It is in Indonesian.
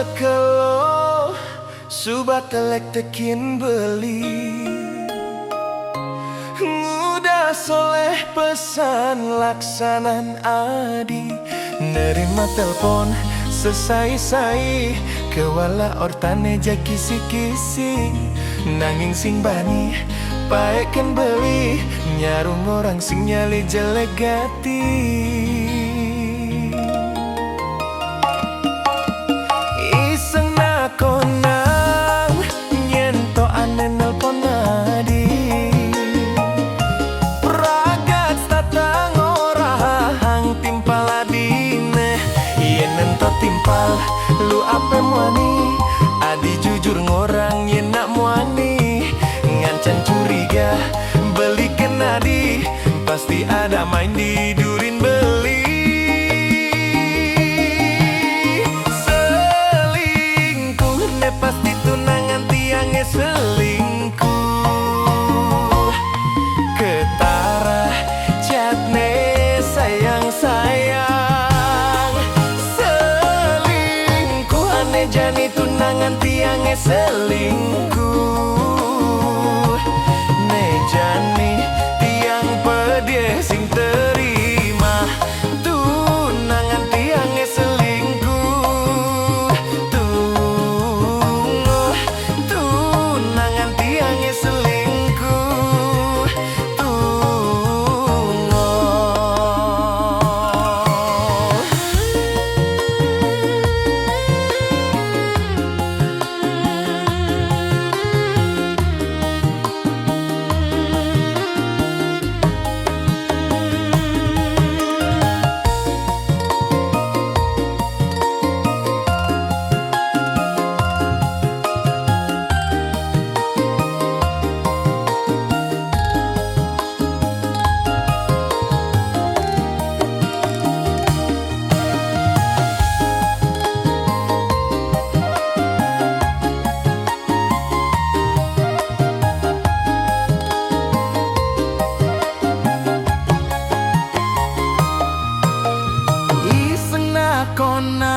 sekelo subat telek tekin beli. Mudah soleh pesan laksanan adi, nerima telepon sesai-sai, kewala ortane ja kisi-kisi. Nanging sing bani paeken beli, nyarung orang sing nyali jelek gati. Iseng nakonang nyento ane nelpon adi, pragat tatang orang timpal adine. Yen ento timpal lu ape muani, adi jujur ngorang yen nak muani. Ngancan curiga belikan adi, pasti ada main di durin beli. Selingkuh ne pasti tunangan tiangnya selingkuh. Ketara chat ne sayang-sayang, selingkuh ane jani tunangan tiangnya selingkuh. Ne jani tiang pedih sing terima, tunangan tiangnya selingkuh. Tunangan tiangnya selingkuh. Kona